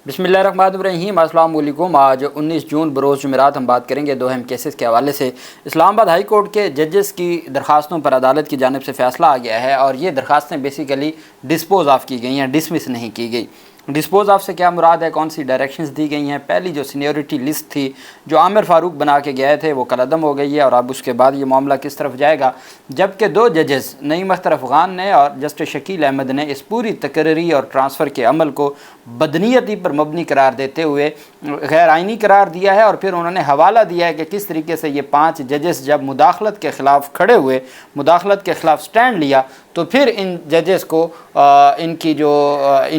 بسم اللہ الرحمن الرحیم۔ السلام علیکم۔ آج 19 جون بروز جمعرات ہم بات کریں گے دو اہم کیسز کے حوالے سے۔ اسلام آباد ہائی کورٹ کے ججز کی درخواستوں پر عدالت کی جانب سے فیصلہ آ گیا ہے اور یہ درخواستیں بیسیکلی ڈسپوز آف کی گئی ہیں، ڈسمس نہیں کی گئی۔ ڈسپوز آف سے کیا مراد ہے، کون سی ڈائریکشنز دی گئی ہیں؟ پہلی جو سینیورٹی لسٹ تھی جو عامر فاروق بنا کے گئے تھے وہ کالعدم ہو گئی ہے، اور اب اس کے بعد یہ معاملہ کس طرف جائے گا، جبکہ دو ججز نعیم اختر افغان نے اور جسٹس شکیل احمد نے اس پوری تقرری اور ٹرانسفر کے عمل کو بدنیتی پر مبنی قرار دیتے ہوئے غیر آئینی قرار دیا ہے، اور پھر انہوں نے حوالہ دیا ہے کہ کس طریقے سے یہ 5 ججز جب مداخلت کے خلاف کھڑے ہوئے، مداخلت کے خلاف سٹینڈ لیا، تو پھر ان ججز کو ان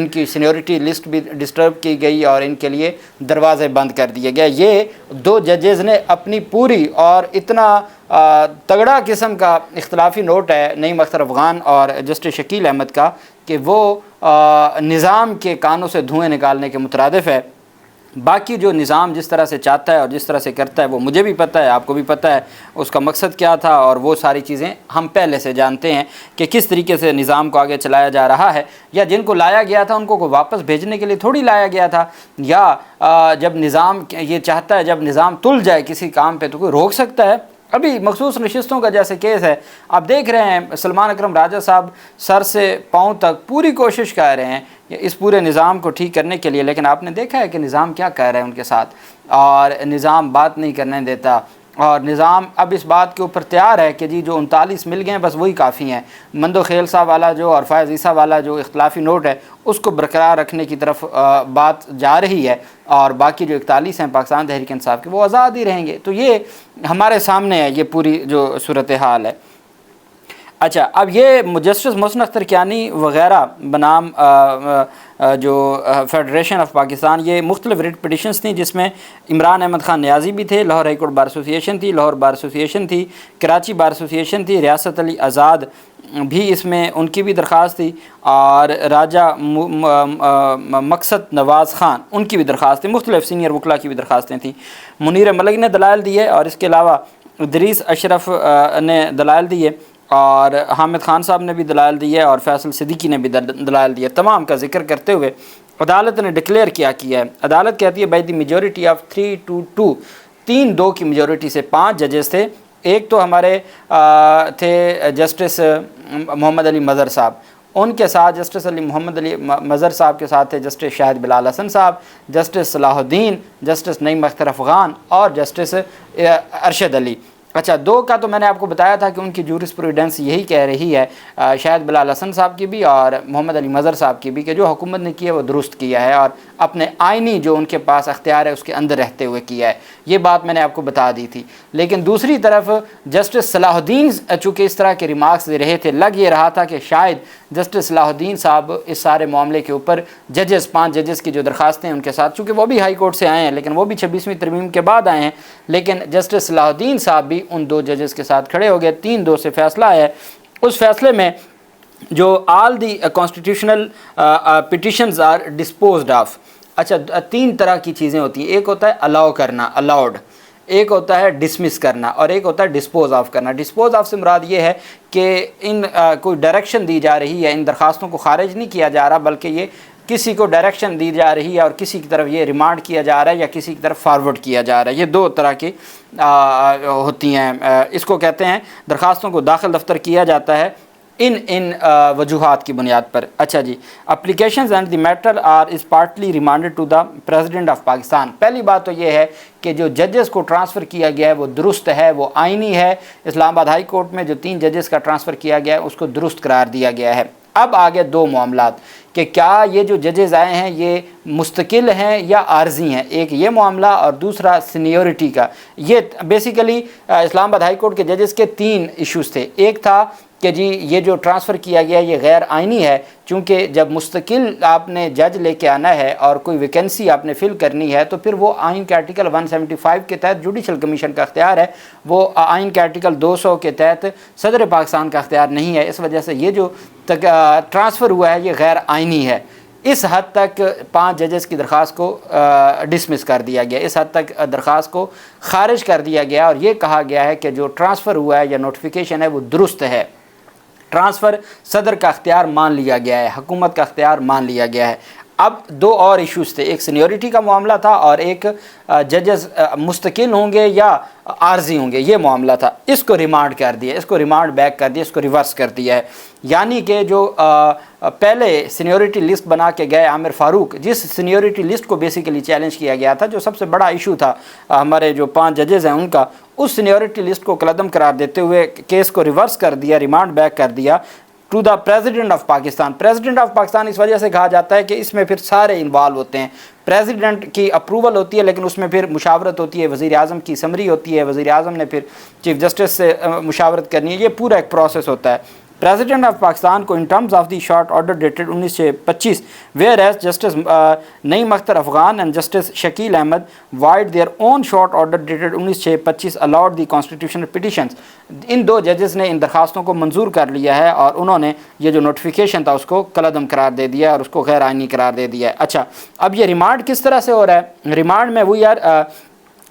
کی سینیورٹی لسٹ بھی ڈسٹرب کی گئی اور ان کے لیے دروازے بند کر دیے گئے۔ یہ دو ججز نے اپنی پوری اور اتنا تگڑا قسم کا اختلافی نوٹ ہے نعیم اختر افغان اور جسٹس شکیل احمد کا کہ وہ نظام کے کانوں سے دھوئیں نکالنے کے مترادف ہے۔ باقی جو نظام جس طرح سے چاہتا ہے اور جس طرح سے کرتا ہے وہ مجھے بھی پتہ ہے، آپ کو بھی پتہ ہے اس کا مقصد کیا تھا، اور وہ ساری چیزیں ہم پہلے سے جانتے ہیں کہ کس طریقے سے نظام کو آگے چلایا جا رہا ہے، یا جن کو لایا گیا تھا ان کو واپس بھیجنے کے لیے تھوڑی لایا گیا تھا، یا جب نظام یہ چاہتا ہے جب نظام تل جائے کسی کام پہ تو کوئی روک سکتا ہے؟ ابھی مخصوص نشستوں کا جیسے کیس ہے، آپ دیکھ رہے ہیں سلمان اکرم راجہ صاحب سر سے پاؤں تک پوری کوشش کر رہے ہیں اس پورے نظام کو ٹھیک کرنے کے لیے، لیکن آپ نے دیکھا ہے کہ نظام کیا کہہ رہا ہے ان کے ساتھ، اور نظام بات نہیں کرنے دیتا، اور نظام اب اس بات کے اوپر تیار ہے کہ جی جو 39 مل گئے ہیں بس وہی کافی ہیں۔ مندو خیل صاحب والا جو اور فائز عیسیٰ والا جو اختلافی نوٹ ہے اس کو برقرار رکھنے کی طرف بات جا رہی ہے، اور باقی جو 41 ہیں پاکستان تحریک انصاف کے وہ آزاد ہی رہیں گے۔ تو یہ ہمارے سامنے ہے یہ پوری جو صورتحال ہے۔ اچھا، اب یہ جسٹس محسن اختر کیانی وغیرہ بنام جو فیڈریشن آف پاکستان، یہ مختلف ریٹ پٹیشنز تھیں جس میں عمران احمد خان نیازی بھی تھے، لاہور ہائی کورٹ بار ایسوسی ایشن تھی، لاہور بار ایسوسی ایشن تھی، کراچی بار ایسوسی ایشن تھی، ریاست علی آزاد بھی اس میں ان کی بھی درخواست تھی، اور راجہ مقصد نواز خان ان کی بھی درخواست تھی، مختلف سینئر وکلاء کی بھی درخواستیں تھیں۔ منیر ملک نے دلائل دیے، اور اس کے علاوہ ادریس اشرف نے دلائل دیے، اور حامد خان صاحب نے بھی دلائل دی ہے، اور فیصل صدیقی نے بھی دلائل دی ہے۔ تمام کا ذکر کرتے ہوئے عدالت نے ڈکلیئر کیا ہے، عدالت کہتی ہے بائی دی میجورٹی آف 3-2-2، 3-2 کی میجورٹی سے 5 ججز تھے۔ ایک تو ہمارے تھے جسٹس محمد علی مظہر صاحب، ان کے ساتھ جسٹس محمد علی مظہر صاحب کے ساتھ تھے جسٹس شاہد بلال حسن صاحب، جسٹس صلاح الدین، جسٹس نعیم اختر افغان اور جسٹس ارشد علی۔ اچھا، 2 کا تو میں نے آپ کو بتایا تھا کہ ان کی جورسپروڈنس یہی کہہ رہی ہے، شاہد بلال حسن صاحب کی بھی اور محمد علی مظہر صاحب کی بھی، کہ جو حکومت نے کیا ہے وہ درست کیا ہے، اور اپنے آئینی جو ان کے پاس اختیار ہے اس کے اندر رہتے ہوئے کیا ہے۔ یہ بات میں نے آپ کو بتا دی تھی۔ لیکن دوسری طرف جسٹس صلاح الدین چونکہ اس طرح کے ریمارکس دے رہے تھے، لگ یہ رہا تھا کہ شاید جسٹس صلاح الدین صاحب اس سارے معاملے کے اوپر 5 ججز کی جو درخواستیں ہیں ان کے ساتھ، چونکہ وہ بھی ہائی کورٹ سے آئے ہیں لیکن وہ بھی 26ویں ترمیم کے بعد آئے ہیں، لیکن جسٹس صلاح الدین صاحب بھی ان 2 ججز کے ساتھ کھڑے ہو گئے۔ 3-2 سے فیصلہ ہے۔ اس فیصلے میں جو all the constitutional petitions are disposed of. اچھا، 3 طرح کی چیزیں ہوتی ہیں، ایک ہوتا ہے الاؤ کرنا، الاؤڈ، ایک ہوتا ہے ڈسمس کرنا، اور ایک ہوتا ہے ڈسپوز آف کرنا۔ ڈسپوز آف سے مراد یہ ہے کہ ان کوئی ڈائریکشن دی جا رہی ہے، ان درخواستوں کو خارج نہیں کیا جا رہا بلکہ یہ کسی کو ڈائریکشن دی جا رہی ہے اور کسی کی طرف یہ ریمانڈ کیا جا رہا ہے یا کسی کی طرف فارورڈ کیا جا رہا ہے۔ یہ 2 طرح کی ہوتی ہیں۔ اس کو کہتے ہیں درخواستوں کو داخل دفتر کیا جاتا ہے ان وجوہات کی بنیاد پر۔ اچھا جی، applications and the matter are is partly remanded to the president of Pakistan. پہلی بات تو یہ ہے کہ جو ججز کو ٹرانسفر کیا گیا ہے وہ درست ہے، وہ آئینی ہے۔ اسلام آباد ہائی کورٹ میں جو 3 ججز کا ٹرانسفر کیا گیا ہے اس کو درست قرار دیا گیا ہے۔ اب آگے 2 معاملات کہ کیا یہ جو ججز آئے ہیں یہ مستقل ہیں یا عارضی ہیں، ایک یہ معاملہ اور دوسرا سینیورٹی کا۔ یہ بیسیکلی اسلام آباد ہائی کورٹ کے ججز کے 3 ایشوز تھے۔ ایک تھا کہ جی یہ جو ٹرانسفر کیا گیا یہ غیر آئینی ہے، چونکہ جب مستقل آپ نے جج لے کے آنا ہے اور کوئی ویکنسی آپ نے فل کرنی ہے تو پھر وہ آئین کے آرٹیکل 175 کے تحت جوڈیشل کمیشن کا اختیار ہے، وہ آئین کے آرٹیکل 200 کے تحت صدر پاکستان کا اختیار نہیں ہے۔ اس وجہ سے یہ جو ٹرانسفر ہوا ہے یہ غیر آئینی ہے۔ اس حد تک 5 ججز کی درخواست کو ڈسمس کر دیا گیا، اس حد تک درخواست کو خارج کر دیا گیا، اور یہ کہا گیا ہے کہ جو ٹرانسفر ہوا ہے یا نوٹیفیکیشن ہے وہ درست ہے۔ ٹرانسفر صدر کا اختیار مان لیا گیا ہے، حکومت کا اختیار مان لیا گیا ہے۔ اب دو اور ایشوز تھے، ایک سینیورٹی کا معاملہ تھا اور ایک ججز مستقل ہوں گے یا عارضی ہوں گے، یہ معاملہ تھا۔ اس کو ریمانڈ کر دیا، اس کو ریمانڈ بیک کر دیا، اس کو ریورس کر دیا ہے۔ یعنی کہ جو پہلے سینیورٹی لسٹ بنا کے گئے عامر فاروق، جس سینیورٹی لسٹ کو بیسیکلی چیلنج کیا گیا تھا، جو سب سے بڑا ایشو تھا ہمارے جو 5 ججز ہیں ان کا، اس سینیورٹی لسٹ کو کالعدم قرار دیتے ہوئے کیس کو ریورس کر دیا، ریمانڈ بیک کر دیا to the president of Pakistan. President of Pakistan اس وجہ سے کہا جاتا ہے کہ اس میں پھر سارے انوالو ہوتے ہیں، پریزیڈنٹ کی اپروول ہوتی ہے لیکن اس میں پھر مشاورت ہوتی ہے، وزیر اعظم کی سمری ہوتی ہے، وزیر اعظم نے پھر چیف جسٹس سے مشاورت کرنی ہے، یہ پورا ایک پروسیس ہوتا ہے۔ پریزیڈنٹ آف پاکستان کو in terms of the short order dated 1925 whereas justice Naeem Akhtar Afghan and justice Shakil Ahmed vide their own short order dated 1925 allowed the constitutional petitions. ان دو ججز نے ان درخواستوں کو منظور کر لیا ہے اور انہوں نے یہ جو نوٹیفیکیشن تھا اس کو کالعدم قرار دے دیا ہے اور اس کو غیر آئینی قرار دے دیا ہے۔ اچھا، اب یہ ریمانڈ کس طرح سے ہو رہا ہے؟ ریمانڈ میں وہی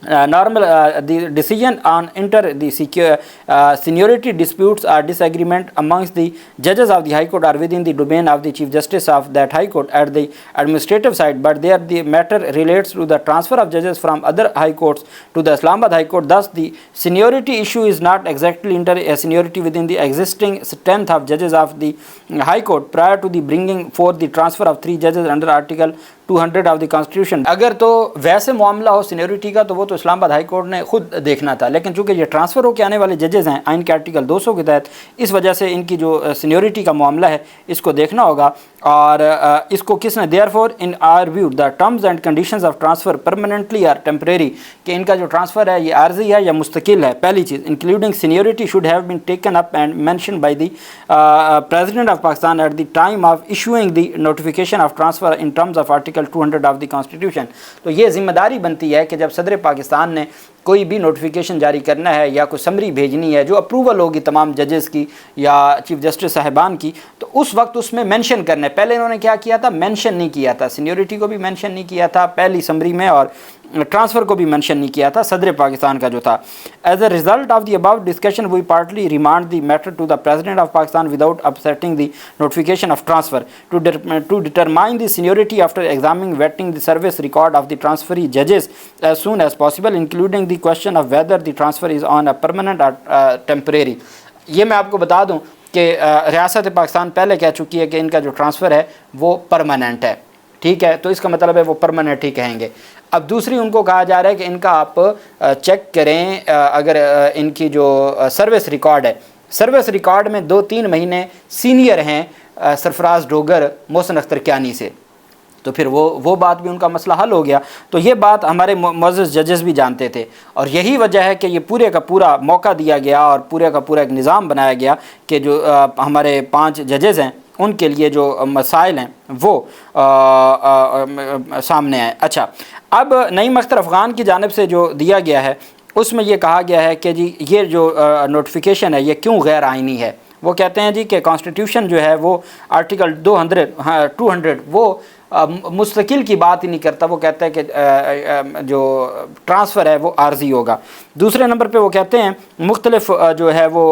normal the decision on enter the seniority disputes or disagreement amongst the judges of the High Court are within the domain of the Chief Justice of that High Court at the administrative side, but there the matter relates to the transfer of judges from other High Courts to the Islamabad High Court. Thus, the seniority issue is not exactly inter seniority within the existing strength of judges of the High Court prior to the bringing forth the transfer of 3 judges under Article 200 of the constitution. اگر تو ویسے معاملہ ہو seniority کا تو وہ تو اسلام آباد high court نے خود دیکھنا تھا، لیکن چونکہ یہ ٹرانسفر ہو کے آنے والے ججز ہیں آئین کے آرٹیکل 200 کے تحت، اس وجہ سے ان کی جو سینیورٹی کا معاملہ ہے اس کو دیکھنا ہوگا۔ اور اس کو کس نے therefore in our view the terms and conditions of transfer permanently اور ٹیمپریری، کہ ان کا جو ٹرانسفر ہے یہ عارضی ہے یا مستقل ہے۔ پہلی چیز including seniority should have been taken up and mention by the president of Pakistan at the time of issuing the notification of transfer in terms of article 200 of the constitution. تو یہ ذمہ داری بنتی ہے کہ جب صدر پاکستان نے کوئی بھی نوٹیفیکیشن جاری کرنا ہے یا کوئی سمری بھیجنی ہے جو اپروول ہوگی تمام ججز کی یا چیف جسٹس صاحبان کی، تو اس وقت اس میں مینشن کرنا ہے۔ پہلے انہوں نے کیا کیا تھا؟ مینشن نہیں کیا تھا، سینیورٹی کو بھی مینشن نہیں کیا تھا پہلی سمری میں، اور ٹرانسفر کو بھی مینشن نہیں کیا تھا صدر پاکستان کا جو تھا۔ As a result of the above discussion we partly remand the matter to the president of Pakistan without upsetting the notification of transfer to determine the seniority after examining vetting the service record of the transferee ججز as soon as possible including the question of whether the transfer is on a permanent or temporary. یہ میں آپ کو بتا دوں کہ ریاست پاکستان پہلے کہہ چکی ہے کہ ان کا جو ٹرانسفر ہے وہ پرماننٹ ہے، ٹھیک ہے، تو اس کا مطلب ہے وہ پرماننٹ ہی کہیں گے۔ اب دوسری ان کو کہا جا رہا ہے کہ ان کا آپ چیک کریں، اگر ان کی جو سروس ریکارڈ ہے، سروس ریکارڈ میں 2-3 مہینے سینئر ہیں سرفراز ڈوگر محسن اختر کیانی سے، تو پھر وہ بات بھی ان کا مسئلہ حل ہو گیا۔ تو یہ بات ہمارے معزز ججز بھی جانتے تھے، اور یہی وجہ ہے کہ یہ پورے کا پورا موقع دیا گیا اور پورے کا پورا ایک نظام بنایا گیا کہ جو ہمارے 5 ججز ہیں ان کے لیے جو مسائل ہیں وہ سامنے آئے۔ اچھا، اب نعیم اختر افغان کی جانب سے جو دیا گیا ہے اس میں یہ کہا گیا ہے کہ جی یہ جو نوٹیفیکیشن ہے یہ کیوں غیر آئینی ہے۔ وہ کہتے ہیں جی کہ کانسٹیٹیوشن جو ہے وہ آرٹیکل 200 وہ مستقل کی بات ہی نہیں کرتا، وہ کہتا ہے کہ جو ٹرانسفر ہے وہ عارضی ہوگا۔ دوسرے نمبر پہ وہ کہتے ہیں مختلف جو ہے وہ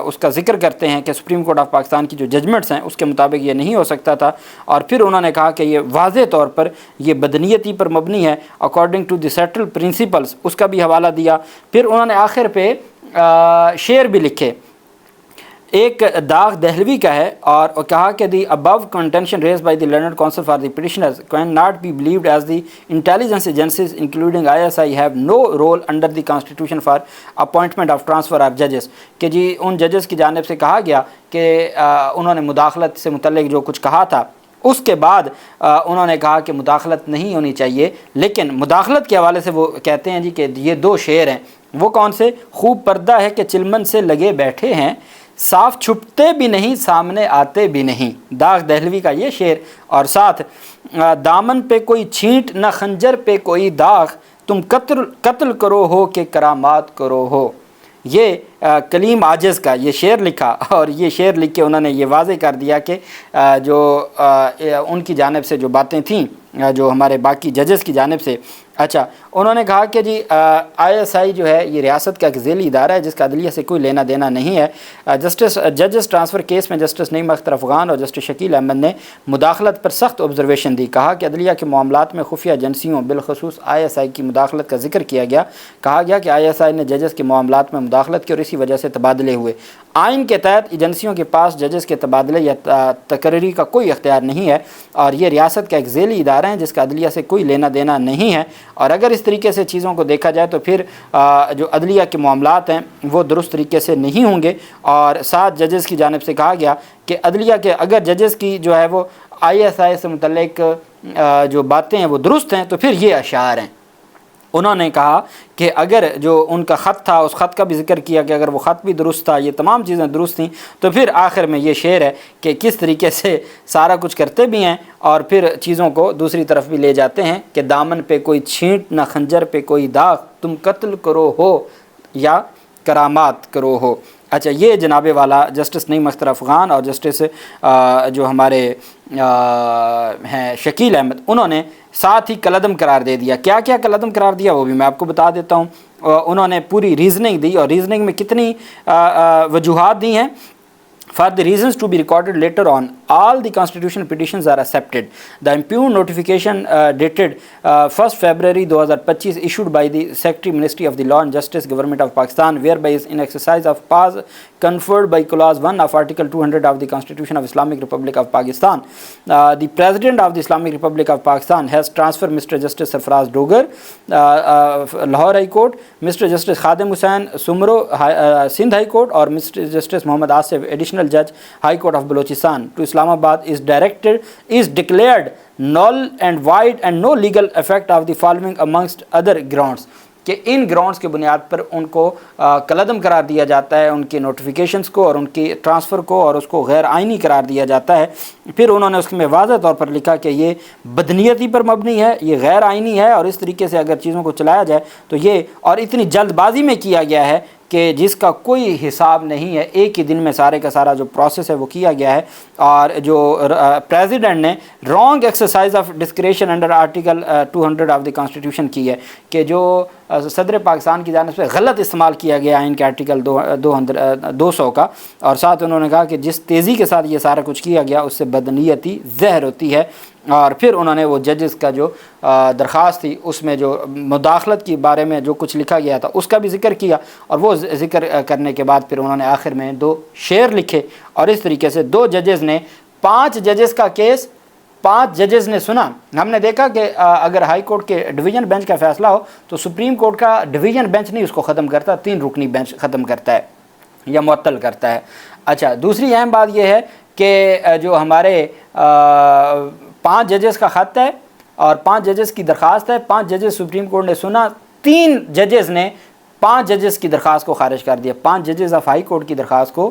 اس کا ذکر کرتے ہیں کہ سپریم کورٹ آف پاکستان کی جو ججمنٹس ہیں اس کے مطابق یہ نہیں ہو سکتا تھا، اور پھر انہوں نے کہا کہ یہ واضح طور پر یہ بدنیتی پر مبنی ہے according to the settled principles, اس کا بھی حوالہ دیا۔ پھر انہوں نے آخر پہ شعر بھی لکھے، ایک داغ دہلوی کا ہے، اور کہا کہ the above contention raised by the learned counsel for the petitioners can not be believed as the intelligence agencies including ISI have no role under the constitution for appointment of transfer of ججز، کہ جی ان ججز کی جانب سے کہا گیا کہ انہوں نے مداخلت سے متعلق جو کچھ کہا تھا اس کے بعد انہوں نے کہا کہ مداخلت نہیں ہونی چاہیے، لیکن مداخلت کے حوالے سے وہ کہتے ہیں جی کہ یہ 2 شعر ہیں، وہ کون سے؟ خوب پردہ ہے کہ چلمن سے لگے بیٹھے ہیں، صاف چھپتے بھی نہیں سامنے آتے بھی نہیں، داغ دہلوی کا یہ شعر، اور ساتھ دامن پہ کوئی چھینٹ نہ خنجر پہ کوئی داغ، تم قتل کرو ہو کہ کرامات کرو ہو۔ یہ کلیم عاجز کا یہ شعر لکھا، اور یہ شعر لکھ کے انہوں نے یہ واضح کر دیا کہ جو ان کی جانب سے جو باتیں تھیں جو ہمارے باقی ججز کی جانب سے اچھا، انہوں نے کہا کہ جی ISI جو ہے یہ ریاست کا ایک ذیلی ادارہ ہے جس کا عدلیہ سے کوئی لینا دینا نہیں ہے۔ ججز ٹرانسفر کیس میں جسٹس نعیم اختر افغان اور جسٹس شکیل احمد نے مداخلت پر سخت آبزرویشن دی۔ کہا کہ عدلیہ کے معاملات میں خفیہ ایجنسیوں بالخصوص ISI کی مداخلت کا ذکر کیا گیا۔ کہا گیا کہ ISI نے ججز کے معاملات میں مداخلت کی اور اسی وجہ سے تبادلے ہوئے۔ آئین کے تحت ایجنسیوں کے پاس ججز کے تبادلے یا تقرری کا کوئی اختیار نہیں ہے اور یہ ریاست کا ایک ذیلی ادارہ ہے جس کا عدلیہ سے کوئی لینا دینا نہیں ہے، اور اگر اس طریقے سے چیزوں کو دیکھا جائے تو پھر جو عدلیہ کے معاملات ہیں وہ درست طریقے سے نہیں ہوں گے۔ اور ساتھ ججز کی جانب سے کہا گیا کہ عدلیہ کے اگر ججز کی جو ہے وہ ISI سے متعلق جو باتیں ہیں وہ درست ہیں تو پھر یہ اشعار ہیں۔ انہوں نے کہا کہ اگر جو ان کا خط تھا اس خط کا بھی ذکر کیا کہ اگر وہ خط بھی درست تھا، یہ تمام چیزیں درست تھیں، تو پھر آخر میں یہ شعر ہے کہ کس طریقے سے سارا کچھ کرتے بھی ہیں اور پھر چیزوں کو دوسری طرف بھی لے جاتے ہیں کہ دامن پہ کوئی چھینٹ نہ خنجر پہ کوئی داغ، تم قتل کرو ہو یا کرامات کرو ہو۔ اچھا، یہ جناب والا جسٹس نعیم اختر افغان اور جسٹس جو ہمارے ہیں شکیل احمد، انہوں نے ساتھ ہی کالعدم قرار دے دیا۔ کیا کیا کالعدم قرار دیا وہ بھی میں آپ کو بتا دیتا ہوں۔ انہوں نے پوری ریزننگ دی اور ریزننگ میں کتنی وجوہات دی ہیں۔ For the reasons to be recorded later on, all the constitutional petitions are accepted. The impugned notification dated 1st February 2025 issued by the Secretary Ministry of the Law and Justice Government of Pakistan, whereby is in exercise of powers conferred by Clause 1 of Article 200 of the Constitution of Islamic Republic of Pakistan. The President of the Islamic Republic of Pakistan has transferred Mr. Justice Sarfaraz Dogar, Lahore High Court, Mr. Justice Khadim Hussain Sumro, Sindh High Court, or Mr. Justice Muhammad Asif, Additional Judge High Court of Balochistan, to Islamabad is declared null and void and no legal effect of the following amongst other grounds. کہ ان grounds کے بنیاد پر ان کو کالعدم قرار دیا جاتا ہے، ان کے notifications کو اور ان کی ٹرانسفر کو، اور اس کو غیر آئینی قرار دیا جاتا ہے۔ پھر انہوں نے اس میں واضح طور پر لکھا کہ یہ بدنیتی پر مبنی ہے، یہ غیر آئینی ہے، اور اس طریقے سے اگر چیزوں کو چلایا جائے تو یہ، اور اتنی جلد بازی میں کیا گیا ہے کہ جس کا کوئی حساب نہیں ہے، ایک ہی دن میں سارے کا سارا جو پروسیس ہے وہ کیا گیا ہے۔ اور جو پریزیڈنٹ نے wrong exercise of discretion under article 200 of the constitution کی ہے، کہ جو صدر پاکستان کی جانب سے غلط استعمال کیا گیا آئین کے آرٹیکل 200 کا، اور ساتھ انہوں نے کہا کہ جس تیزی کے ساتھ یہ سارا کچھ کیا گیا اس سے بدنیتی زہر ہوتی ہے۔ اور پھر انہوں نے وہ ججز کا جو درخواست تھی اس میں جو مداخلت کے بارے میں جو کچھ لکھا گیا تھا اس کا بھی ذکر کیا، اور وہ ذکر کرنے کے بعد پھر انہوں نے آخر میں 2 شعر لکھے، اور اس طریقے سے 2 ججز نے 5 ججز کا کیس 5 ججز نے سنا۔ ہم نے دیکھا کہ اگر ہائی کورٹ کے ڈویژن بینچ کا فیصلہ ہو تو سپریم کورٹ کا ڈویژن بینچ نہیں اس کو ختم کرتا، 3 رکنی بینچ ختم کرتا ہے یا معطل کرتا ہے۔ اچھا، دوسری اہم بات یہ ہے کہ جو ہمارے 5 ججز کا خط ہے اور 5 ججز کی درخواست ہے، 5 ججز سپریم کورٹ نے سنا، 3 ججز نے 5 ججز کی درخواست کو خارج کر دیا۔ 5 ججز آف ہائی کورٹ کی درخواست کو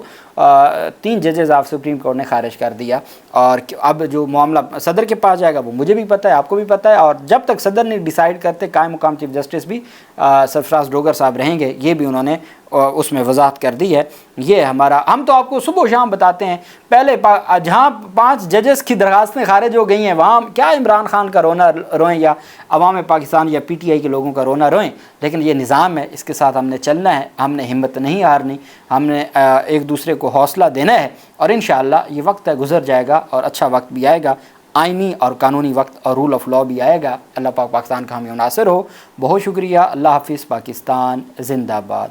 3 ججز آف سپریم کورٹ نے خارج کر دیا۔ اور اب جو معاملہ صدر کے پاس جائے گا وہ مجھے بھی پتہ ہے، آپ کو بھی پتہ ہے، اور جب تک صدر نہیں ڈیسائیڈ کرتے قائم مقام چیف جسٹس بھی سرفراز ڈوگر صاحب رہیں گے، یہ بھی انہوں نے اس میں وضاحت کر دی ہے۔ یہ ہمارا، ہم تو آپ کو صبح و شام بتاتے ہیں، پہلے جہاں 5 ججز کی درخواستیں خارج ہو گئی ہیں وہاں کیا عمران خان کا رونا روئیں یا عوام پاکستان یا PTI کے لوگوں کا رونا روئیں، لیکن یہ نظام ہے، اس کے ساتھ ہم نے چلنا ہے، ہم نے ہمت نہیں ہارنی، ہم نے ایک دوسرے کو حوصلہ دینا ہے، اور انشاءاللہ یہ وقت ہے گزر جائے گا اور اچھا وقت بھی آئے گا، آئینی اور قانونی وقت اور رول آف لا بھی آئے گا۔ اللہ پاک پاکستان کا ہمیں ناصر ہو۔ بہت شکریہ، اللہ حافظ، پاکستان زندہ باد۔